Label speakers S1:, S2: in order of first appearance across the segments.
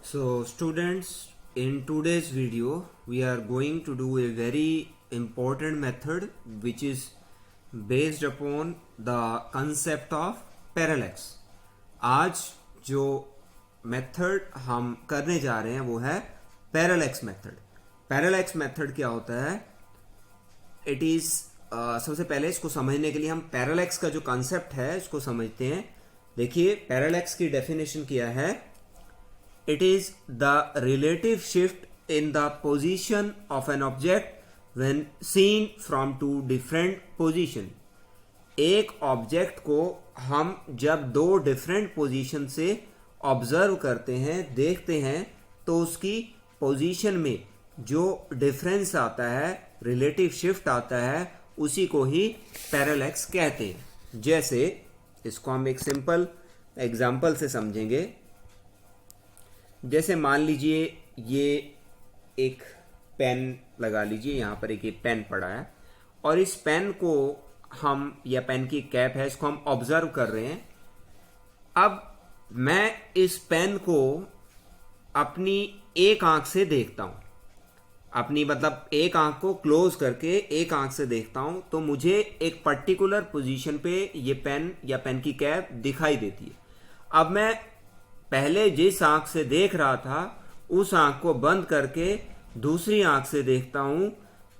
S1: So students, in today's video we are going to do a very important method which is based upon the concept of parallax. आज जो method हम करने जा रहे हैं वो है पैरालैक्स मेथड. पैरालैक्स मेथड क्या होता है? इट इज सबसे पहले इसको समझने के लिए हम पैरालैक्स का जो कंसेप्ट है इसको समझते हैं. देखिए, पैरालैक्स की डेफिनेशन क्या है? It is the relative shift in the position of an object when seen from two different position. एक ऑब्जेक्ट को हम जब दो डिफरेंट पोजीशन से ऑब्जर्व करते हैं, देखते हैं, तो उसकी पोजीशन में जो डिफरेंस आता है, रिलेटिव शिफ्ट आता है, उसी को ही पैरालैक्स कहते हैं. जैसे इसको हम एक सिंपल एग्जांपल से समझेंगे. जैसे मान लीजिए ये एक पेन लगा लीजिए, यहां पर एक ये पेन पड़ा है और इस पेन को हम, या पेन की कैप है, इसको हम ऑब्जर्व कर रहे हैं. अब मैं इस पेन को अपनी एक आंख से देखता हूं, अपनी मतलब एक आंख को क्लोज करके एक आंख से देखता हूं, तो मुझे एक पर्टिकुलर पोजीशन पे ये पेन या पेन की कैप दिखाई देती है. अब मैं पहले जिस आंख से देख रहा था उस आंख को बंद करके दूसरी आंख से देखता हूं,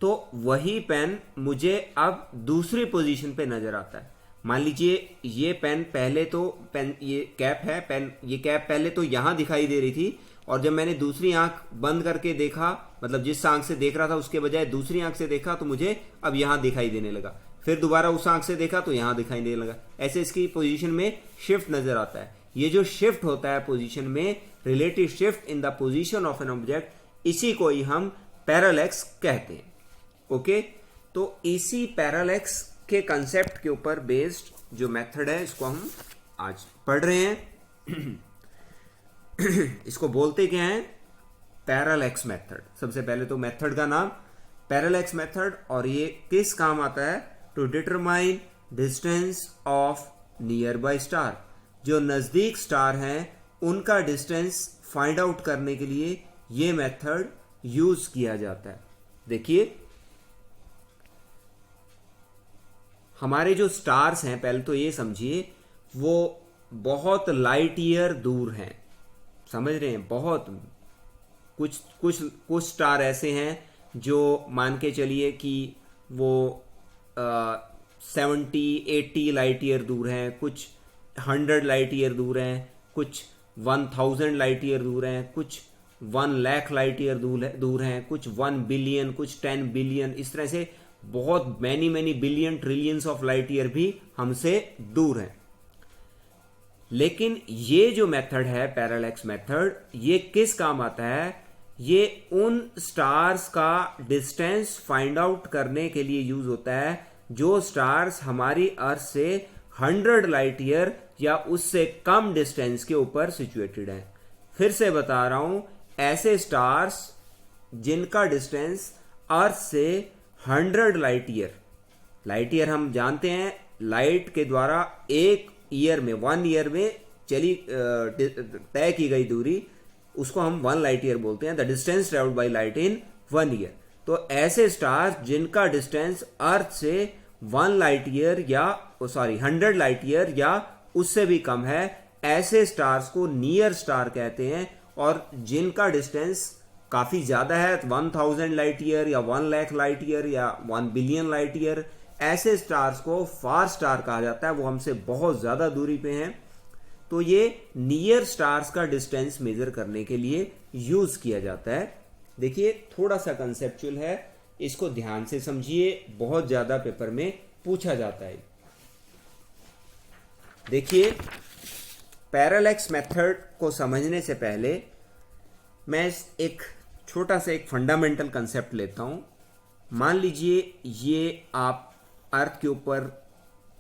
S1: तो वही पेन मुझे अब दूसरी पोजीशन पे नजर आता है. मान लीजिए ये पेन पहले तो ये कैप है, ये कैप पहले तो यहां दिखाई दे रही थी, और जब मैंने दूसरी आंख बंद करके देखा, मतलब जिस आंख से देख रहा था उसके बजाय दूसरी आंख से देखा, तो मुझे अब यहां दिखाई देने लगा. फिर दोबारा उस आंख से देखा तो यहां दिखाई देने लगा. ऐसे इसकी पोजीशन में शिफ्ट नजर आता है. ये जो शिफ्ट होता है पोजीशन में, relative shift in the position of an object, इसी को ही हम पैरालैक्स कहते हैं. ओके, तो इसी पैरालैक्स के कंसेप्ट के ऊपर बेस्ड जो मेथड है इसको हम आज पढ़ रहे हैं. इसको बोलते क्या है? Parallax method. सबसे पहले तो मेथड का नाम पैरालैक्स मेथड, और ये किस काम आता है? To determine distance of nearby star. जो नजदीक स्टार हैं उनका डिस्टेंस फाइंड आउट करने के लिए ये मेथड यूज किया जाता है. देखिए, हमारे जो स्टार्स हैं, पहले तो ये समझिए, वो बहुत लाइट ईयर दूर हैं. समझ रहे हैं? बहुत कुछ स्टार ऐसे हैं जो मान के चलिए कि वो 70-80 लाइट ईयर दूर हैं, कुछ 100 लाइट ईयर दूर हैं, कुछ 1000 लाइट ईयर दूर हैं, कुछ 1 लाख लाइट ईयर दूर हैं, कुछ 1 बिलियन, कुछ 10 बिलियन. इस तरह से बहुत many billion trillions of light year भी हमसे दूर हैं. लेकिन ये जो मेथड है पैरालैक्स मेथड, ये किस काम आता है? ये उन स्टार्स का डिस्टेंस फाइंड आउट करने के लिए यूज होता है जो स्टार्स हमारी अर्थ से 100 लाइट ईयर या उससे कम डिस्टेंस के ऊपर सिचुएटेड है. फिर से बता रहा हूं, ऐसे स्टार्स जिनका डिस्टेंस अर्थ से 100 लाइट ईयर हम जानते हैं, लाइट के द्वारा एक ईयर में, 1 ईयर में चली तय की गई दूरी, उसको हम 1 लाइट ईयर बोलते हैं. The distance travelled by light in 1 year. तो ऐसे स्टार्स जिनका डिस्टेंस अर्थ से 1 लाइट ईयर या 100 लाइट ईयर या उससे भी कम है, ऐसे स्टार्स को नियर स्टार कहते हैं. और जिनका डिस्टेंस काफी ज्यादा है, 1000 लाइट ईयर या 1 लाख लाइट ईयर या 1 बिलियन लाइट ईयर, ऐसे स्टार्स को फार स्टार कहा जाता है. वो हमसे बहुत ज्यादा दूरी पे हैं. तो ये नियर स्टार्स का डिस्टेंस मेजर करने के लिए यूज किया जाता है. देखिए, थोड़ा सा कंसेप्चुअल है, इसको ध्यान से समझिए, बहुत ज्यादा पेपर में पूछा जाता है. देखिए, पैरालैक्स मेथड को समझने से पहले मैं एक छोटा सा एक फंडामेंटल कंसेप्ट लेता हूं. मान लीजिए ये आप अर्थ के ऊपर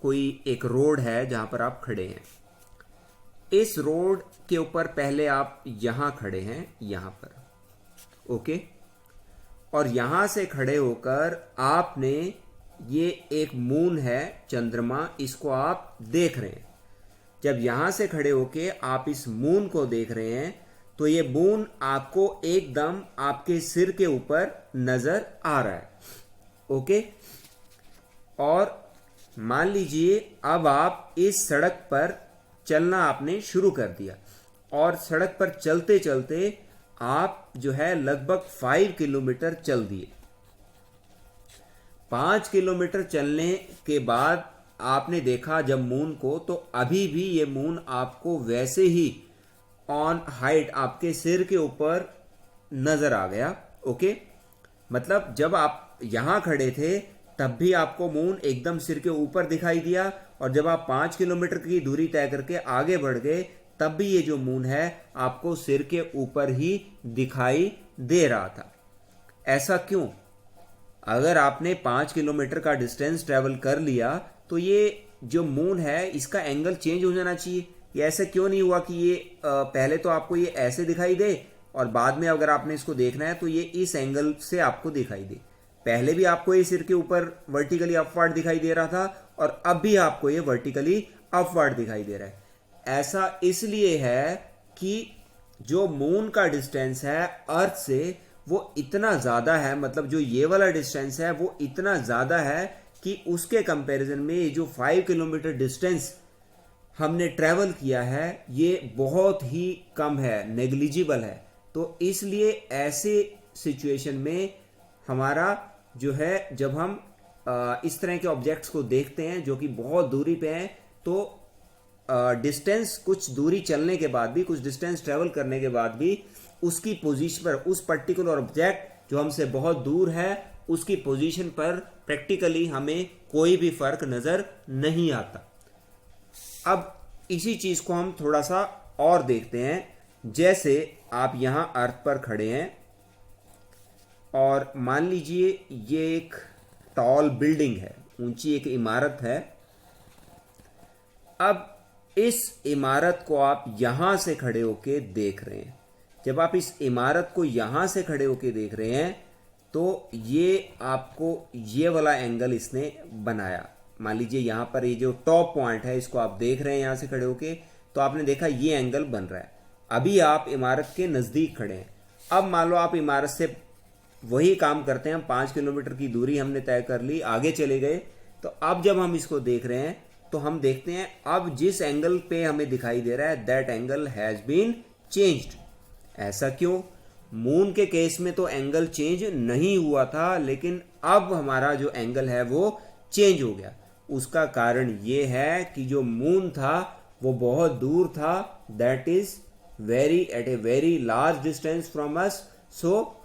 S1: कोई एक रोड है जहां पर आप खड़े हैं. इस रोड के ऊपर पहले आप यहां खड़े हैं, यहां पर, ओके, और यहां से खड़े होकर आपने, ये एक मून है, चंद्रमा, इसको आप देख रहे हैं. जब यहां से खड़े होके आप इस मून को देख रहे हैं, तो ये मून आपको एकदम आपके सिर के ऊपर नजर आ रहा है। ओके, और मान लीजिए अब आप इस सड़क पर चलना आपने शुरू कर दिया और सड़क पर चलते चलते आप जो है लगभग 5 किलोमीटर चल दिए। 5 किलोमीटर चलने के बाद आपने देखा जब मून को, तो अभी भी ये मून आपको वैसे ही ऑन हाइट आपके सिर के ऊपर नजर आ गया। ओके, मतलब जब आप यहां खड़े थे तब भी आपको मून एकदम सिर के ऊपर दिखाई दिया, और जब आप 5 किलोमीटर की दूरी तय करके आगे बढ़ गए तब भी ये जो मून है आपको सिर के ऊपर ही दिखाई दे रहा था। ऐसा क्यों? अगर आपने 5 किलोमीटर का डिस्टेंस ट्रेवल कर लिया तो ये जो मून है इसका एंगल चेंज हो जाना चाहिए। ये ऐसे क्यों नहीं हुआ कि ये पहले तो आपको ये ऐसे दिखाई दे और बाद में अगर आपने इसको देखना है तो ये इस एंगल से आपको दिखाई दे। पहले भी आपको ये सिर के ऊपर वर्टिकली अपवर्ड दिखाई दे रहा था और अब भी आपको ये वर्टिकली अपवर्ड दिखाई दे रहा है। ऐसा इसलिए है कि जो मून का डिस्टेंस है अर्थ से वो इतना ज्यादा है, मतलब जो ये वाला डिस्टेंस है वो इतना ज्यादा है कि उसके कंपैरिजन में ये जो 5 किलोमीटर डिस्टेंस हमने ट्रेवल किया है ये बहुत ही कम है, नेग्लिजिबल है। तो इसलिए ऐसे सिचुएशन में हमारा जो है जब हम इस तरह के ऑब्जेक्ट्स को देखते हैं जो कि बहुत दूरी पे हैं, तो डिस्टेंस कुछ दूरी चलने के बाद भी, कुछ डिस्टेंस ट्रेवल करने के बाद भी उसकी पोजीशन पर, उस पर्टिकुलर ऑब्जेक्ट जो हमसे बहुत दूर है उसकी पोजीशन पर प्रैक्टिकली हमें कोई भी फर्क नजर नहीं आता। अब इसी चीज को हम थोड़ा सा और देखते हैं। जैसे आप यहां अर्थ पर खड़े हैं और मान लीजिए ये एक टॉल बिल्डिंग है, ऊंची एक इमारत है। अब इस इमारत को आप यहां से खड़े होके देख रहे हैं। जब आप इस इमारत को यहां से खड़े होके देख रहे हैं तो ये आपको ये वाला एंगल इसने बनाया। मान लीजिए यहां पर ये जो टॉप पॉइंट है इसको आप देख रहे हैं यहां से खड़े होके, तो आपने देखा ये एंगल बन रहा है। अभी आप इमारत के नजदीक खड़े हैं। अब मान लो आप इमारत से वही काम करते हैं, हम 5 किलोमीटर की दूरी हमने तय कर ली, आगे चले गए। तो अब जब हम इसको देख रहे हैं तो हम देखते हैं अब जिस एंगल पे हमें दिखाई दे रहा है that angle has been changed. ऐसा क्यों? मून के केस में तो एंगल चेंज नहीं हुआ था, लेकिन अब हमारा जो एंगल है वो चेंज हो गया। उसका कारण ये है कि जो मून था वो बहुत दूर था, that is very at a very large distance from us. So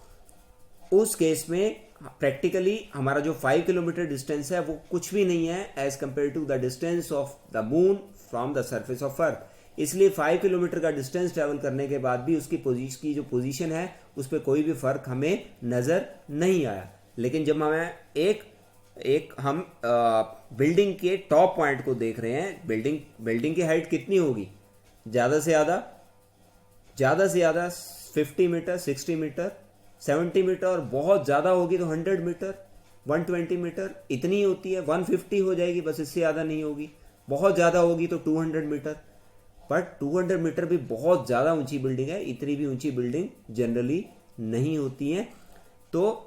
S1: उस केस में प्रैक्टिकली हमारा जो 5 किलोमीटर डिस्टेंस है वो कुछ भी नहीं है as compare to the distance of the moon from the surface of earth. इसलिए 5 किलोमीटर का डिस्टेंस ट्रेवल करने के बाद भी उसकी जो पोजीशन है उस पर कोई भी फर्क हमें नजर नहीं आया। लेकिन जब हमें एक हम बिल्डिंग के टॉप पॉइंट को देख रहे हैं, बिल्डिंग की हाइट कितनी होगी? ज्यादा से ज्यादा 50 मीटर, 60 मीटर, 70 मीटर, और बहुत ज्यादा होगी तो 100 मीटर, 120 मीटर, इतनी ही होती है। 150 हो जाएगी बस, इससे ज्यादा नहीं होगी। बहुत ज्यादा होगी तो 200 मीटर, बट 200 मीटर भी बहुत ज्यादा ऊंची बिल्डिंग है। इतनी भी ऊंची बिल्डिंग जनरली नहीं होती है। तो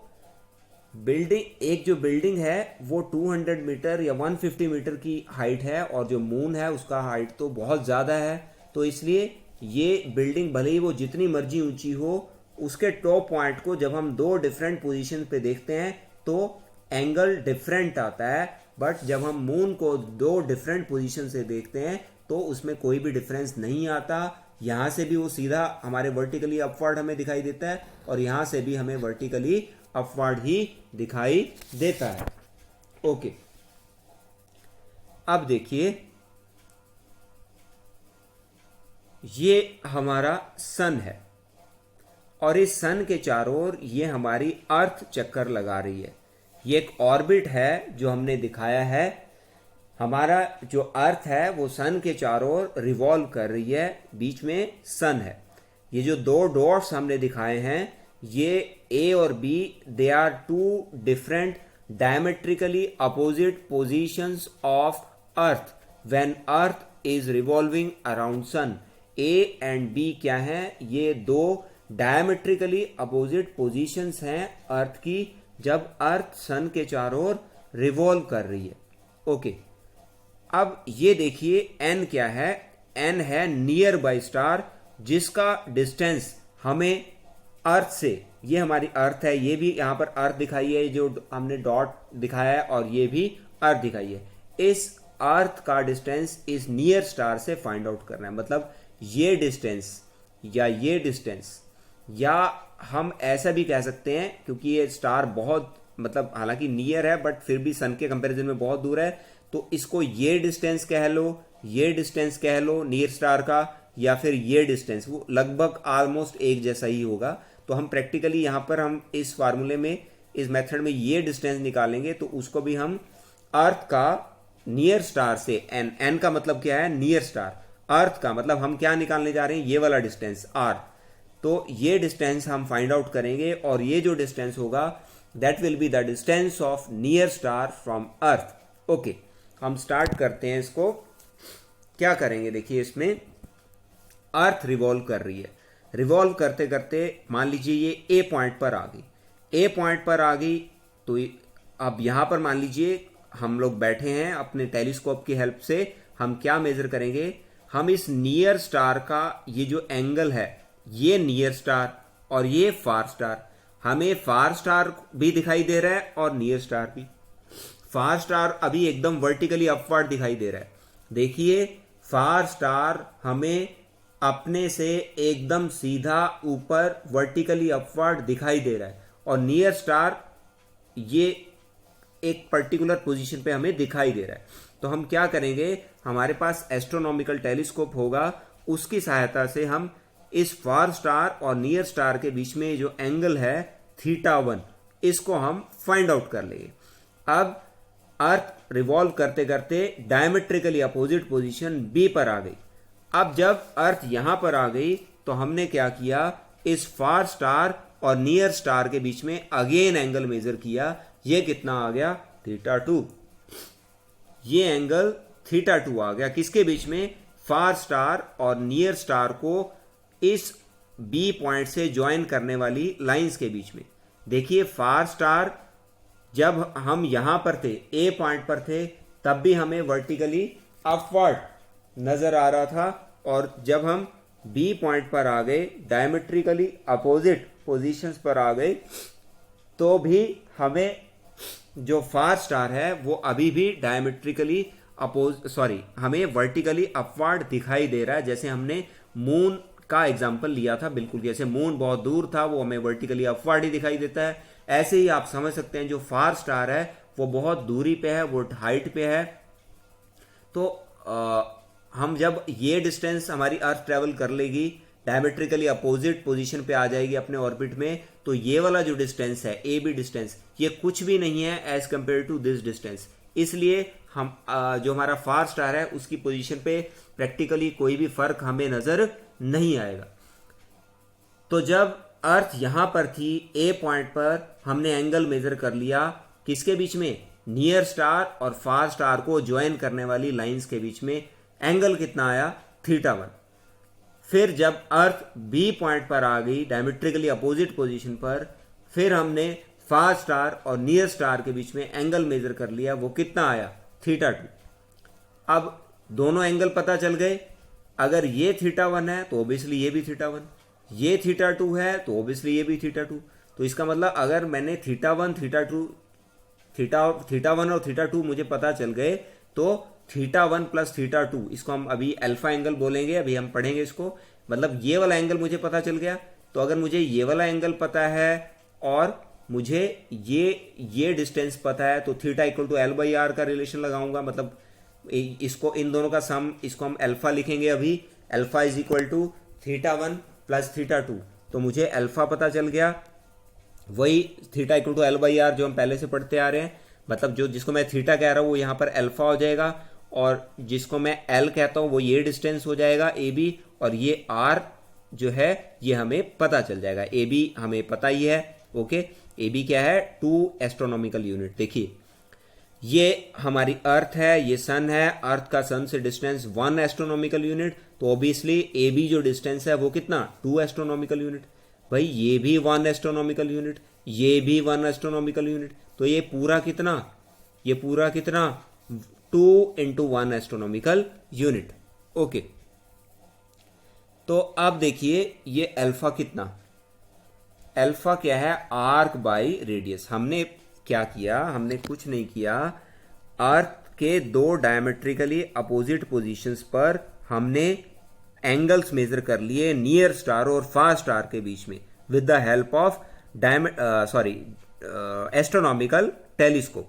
S1: एक जो बिल्डिंग है वो 200 मीटर या 150 मीटर की हाइट है, और जो मून है उसका हाइट तो बहुत ज्यादा है। तो इसलिए ये बिल्डिंग भले ही वो जितनी मर्जी ऊंची हो, उसके टॉप पॉइंट को जब हम दो डिफरेंट पोजीशन पे देखते हैं तो एंगल डिफरेंट आता है। बट जब हम मून को दो डिफरेंट पोजीशन से देखते हैं तो उसमें कोई भी डिफरेंस नहीं आता। यहां से भी वो सीधा हमारे वर्टिकली अपवर्ड हमें दिखाई देता है और यहां से भी हमें वर्टिकली अपवर्ड ही दिखाई देता है। ओके, अब देखिए ये हमारा सन है और इस सन के चारों ओर ये हमारी अर्थ चक्कर लगा रही है। ये एक ऑर्बिट है जो हमने दिखाया है। हमारा जो अर्थ है वो सन के चारों ओर रिवॉल्व कर रही है, बीच में सन है। ये जो दो डॉट्स हमने दिखाए हैं ये ए और B, they are two different diametrically opposite positions of earth when earth is revolving around sun. A and B क्या है, ये दो डायमेट्रिकली अपोजिट पोजीशंस हैं अर्थ की जब अर्थ सन के चारों ओर रिवॉल्व कर रही है। ओके, अब ये देखिए एन क्या है, एन है नियर बाई स्टार जिसका डिस्टेंस हमें अर्थ से, ये हमारी अर्थ है, ये भी यहां पर अर्थ दिखाई है जो हमने डॉट दिखाया है, और ये भी अर्थ दिखाई है। इस अर्थ का डिस्टेंस इस नियर स्टार से फाइंड आउट करना है। मतलब ये डिस्टेंस या ये डिस्टेंस, या हम ऐसा भी कह सकते हैं क्योंकि ये स्टार बहुत, मतलब हालांकि नियर है बट फिर भी सन के कंपैरिजन में बहुत दूर है, तो इसको ये डिस्टेंस कह लो, ये डिस्टेंस कह लो नियर स्टार का, या फिर ये डिस्टेंस, वो लगभग ऑलमोस्ट एक जैसा ही होगा। तो हम प्रैक्टिकली यहां पर हम इस फार्मूले में, इस मेथड में ये डिस्टेंस निकालेंगे तो उसको भी हम अर्थ का नियर स्टार से, एन, एन का मतलब क्या है, नियर स्टार, अर्थ का मतलब हम क्या निकालने जा रहे हैं, ये वाला डिस्टेंस आर। तो ये डिस्टेंस हम फाइंड आउट करेंगे और ये जो डिस्टेंस होगा that will be the distance of near star from earth. Okay, हम स्टार्ट करते हैं इसको। क्या करेंगे, देखिए इसमें अर्थ रिवॉल्व कर रही है, रिवॉल्व करते करते मान लीजिए ये ए पॉइंट पर आ गई, ए पॉइंट पर आ गई, तो अब यहां पर मान लीजिए हम लोग बैठे हैं, अपने टेलीस्कोप की हेल्प से हम क्या मेजर करेंगे, हम इस नियर स्टार का ये जो एंगल है, ये नियर स्टार और ये फार स्टार, हमें फार स्टार भी दिखाई दे रहा है और नियर स्टार भी। फार स्टार अभी एकदम वर्टिकली अपवर्ड दिखाई दे रहा है, देखिए फार स्टार हमें अपने से एकदम सीधा ऊपर वर्टिकली अपवर्ड दिखाई दे रहा है, और नियर स्टार ये एक पर्टिकुलर पोजीशन पे हमें दिखाई दे रहा है। तो हम क्या करेंगे, हमारे पास एस्ट्रोनॉमिकल टेलीस्कोप होगा, उसकी सहायता से हम इस फार स्टार और नियर स्टार के बीच में जो एंगल है θ1, इसको हम फाइंड आउट कर लेंगे। अब अर्थ रिवॉल्व करते करते डायमेट्रिकली अपोजिट पोजीशन बी पर आ गई। अब जब अर्थ यहां पर आ गई तो हमने क्या किया, इस फार स्टार और नियर स्टार के बीच में अगेन एंगल मेजर किया, ये कितना आ गया, θ2। ये एंगल θ2 आ गया किसके बीच में, फार स्टार और नियर स्टार को इस बी पॉइंट से ज्वाइन करने वाली लाइंस के बीच में। देखिए फार स्टार जब हम यहां पर थे, ए पॉइंट पर थे, तब भी हमें वर्टिकली अपवर्ड नजर आ रहा था, और जब हम बी पॉइंट पर आ गए, डायमेट्रिकली अपोजिट पोजीशंस पर आ गए, तो भी हमें जो फार स्टार है वो अभी भी डायमेट्रिकली हमें वर्टिकली अपवर्ड दिखाई दे रहा है। जैसे हमने मून का एग्जाम्पल लिया था, बिल्कुल जैसे मून बहुत दूर था वो हमें वर्टिकली अपवर्ड ही दिखाई देता है, ऐसे ही आप समझ सकते हैं जो फार स्टार है वो बहुत दूरी पे है, वो हाइट पे है। तो हम जब ये डिस्टेंस हमारी अर्थ ट्रेवल कर लेगी, डायमेट्रिकली अपोजिट पोजीशन पे आ जाएगी अपने ऑर्बिट में, तो ये वाला जो डिस्टेंस है, ए बी डिस्टेंस, ये कुछ भी नहीं है as compare to this distance. इसलिए हम जो हमारा फार स्टार है उसकी पोजीशन पे प्रैक्टिकली कोई भी फर्क हमें नजर नहीं आएगा। तो जब अर्थ यहां पर थी, ए पॉइंट पर हमने एंगल मेजर कर लिया, किसके बीच में, नियर स्टार और फार स्टार को ज्वाइन करने वाली लाइंस के बीच में एंगल कितना आया, θ1। फिर जब अर्थ बी पॉइंट पर आ गई डायमेट्रिकली अपोजिट पोजीशन पर, फिर हमने फार स्टार और नियर स्टार के बीच में एंगल मेजर कर लिया, वो कितना आया, θ2। अब दोनों एंगल पता चल गए, अगर ये θ1 है तो ऑब्वियसली ये भी θ1, ये θ2 है तो ऑब्वियसली ये भी θ2। तो इसका मतलब अगर मैंने θ1 और θ2 मुझे पता चल गए, तो θ1 प्लस θ2, इसको हम अभी अल्फा एंगल बोलेंगे, अभी हम पढ़ेंगे इसको। मतलब ये वाला एंगल मुझे पता चल गया, तो अगर मुझे ये वाला एंगल पता है और मुझे ये डिस्टेंस पता है, तो θ इक्वल टू L/R का रिलेशन लगाऊंगा, मतलब इसको, इन दोनों का सम, इसको हम अल्फा लिखेंगे अभी, alpha is equal to θ1 plus θ2। तो मुझे अल्फा पता चल गया, वही θ इक्वल टू L/R जो हम पहले से पढ़ते आ रहे हैं। मतलब जिसको मैं थीटा कह रहा हूं वो यहां पर अल्फा हो जाएगा, और जिसको मैं एल कहता हूं वो ये डिस्टेंस हो जाएगा ए बी, और ये आर जो है ये हमें पता चल जाएगा। ए बी हमें पता ही है, ओके। ए बी क्या है, 2 एस्ट्रोनॉमिकल यूनिट। देखिए ये हमारी अर्थ है, ये सन है, अर्थ का सन से डिस्टेंस 1 एस्ट्रोनॉमिकल यूनिट, तो ऑब्वियसली ए बी जो डिस्टेंस है वो कितना 2 एस्ट्रोनॉमिकल यूनिट। भाई ये भी 1 एस्ट्रोनॉमिकल यूनिट, ये भी 1 एस्ट्रोनॉमिकल यूनिट, तो ये पूरा कितना 2 इंटू 1 एस्ट्रोनॉमिकल यूनिट। ओके, तो अब देखिए ये अल्फा कितना, अल्फा क्या है, आर्क बाई रेडियस। हमने क्या किया, हमने कुछ नहीं किया, अर्थ के दो डायमेट्रिकली अपोजिट पोजीशंस पर हमने एंगल्स मेजर कर लिए नियर स्टार और फार स्टार के बीच में with the help of astronomical telescope.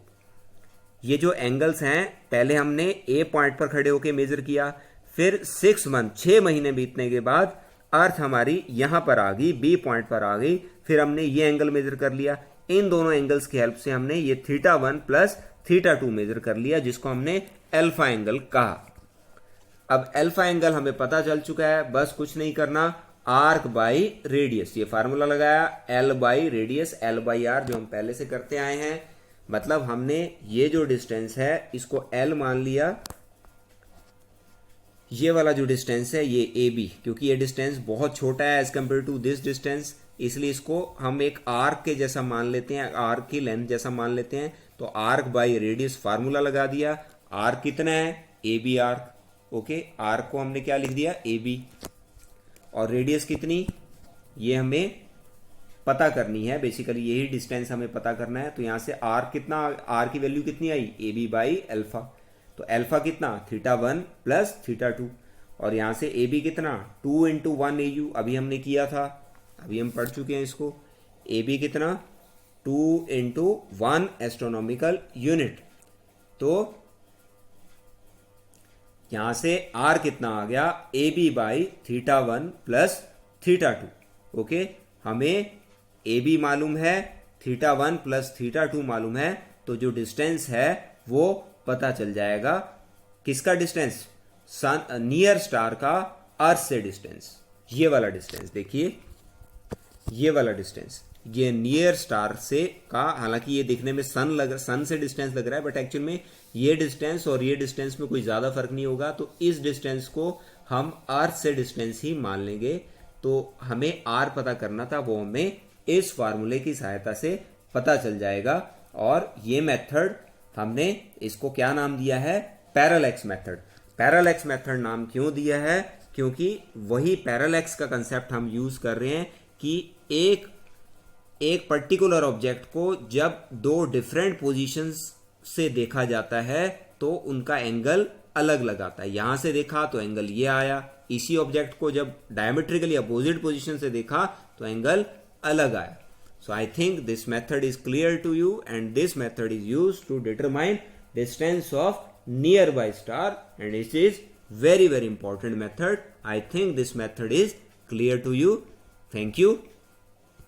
S1: ये जो एंगल्स हैं पहले हमने ए पॉइंट पर खड़े होकर मेजर किया, फिर 6 महीने बीतने के बाद अर्थ हमारी यहां पर आ गई, बी पॉइंट पर आ गई, फिर हमने ये एंगल मेजर कर लिया। इन दोनों एंगल्स की हेल्प से हमने ये θ1 प्लस θ2 मेजर कर लिया, जिसको हमने अल्फा एंगल कहा। अब अल्फा एंगल हमें पता चल चुका है, बस कुछ नहीं करना, आर्क बाई रेडियस, ये फार्मूला लगाया, L by radius, L by R जो हम पहले से करते आए हैं। मतलब हमने ये जो डिस्टेंस है इसको एल मान लिया, ये वाला जो डिस्टेंस है ये ए बी, क्योंकि ये डिस्टेंस बहुत छोटा है as compare to this distance, इसलिए इसको हम एक आर्क के जैसा मान लेते हैं, आर्क की लेंथ जैसा मान लेते हैं। तो आर्क बाई रेडियस फार्मूला लगा दिया, आर्क कितना है, A B arc. Okay, arc को हमने क्या लिख दिया, ए बी, और रेडियस कितनी ये हमें पता करनी है, बेसिकली यही डिस्टेंस हमें पता करना है। तो यहां से आर कितना, आर की वैल्यू कितनी आई, ए बी बाई अल्फा, तो अल्फा कितना θ1 प्लस θ2, और यहां से ए बी कितना 2 इंटू 1 ए यू, अभी हमने किया था, अभी हम पढ़ चुके हैं इसको। ए बी कितना 2 इंटू 1 एस्ट्रोनॉमिकल यूनिट, तो यहां से आर कितना आ गया, A B by θ1 plus θ2। Okay, हमें ए बी मालूम है, θ1 प्लस θ2 मालूम है, तो जो डिस्टेंस है वो पता चल जाएगा। किसका डिस्टेंस, सन नियर स्टार का अर्थ से डिस्टेंस, ये वाला डिस्टेंस देखिए, ये वाला डिस्टेंस, ये नियर स्टार से का, हालांकि ये दिखने में सन से डिस्टेंस लग रहा है, बट एक्चुअल में ये डिस्टेंस और ये डिस्टेंस में कोई ज्यादा फर्क नहीं होगा। तो इस डिस्टेंस को हम अर्थ से डिस्टेंस ही मान लेंगे। तो हमें आर पता करना था, वो हमें इस फार्मूले की सहायता से पता चल जाएगा। और ये मेथड हमने इसको क्या नाम दिया है, पैरेलैक्स मेथड। पैरेलैक्स मेथड नाम क्यों दिया है, क्योंकि वही पैरेलैक्स का कंसेप्ट हम यूज कर रहे हैं कि एक पर्टिकुलर ऑब्जेक्ट को जब दो डिफरेंट पोजीशंस से देखा जाता है तो उनका एंगल अलग लगाता है। यहां से देखा तो एंगल ये आया, इसी ऑब्जेक्ट को जब डायमेट्रिकली अपोजिट पोजीशन से देखा तो एंगल अलग आया। So I think this method is clear to you, and this method is used to determine distance of nearby star, and it is very important method. I think this method is clear to you. Thank you.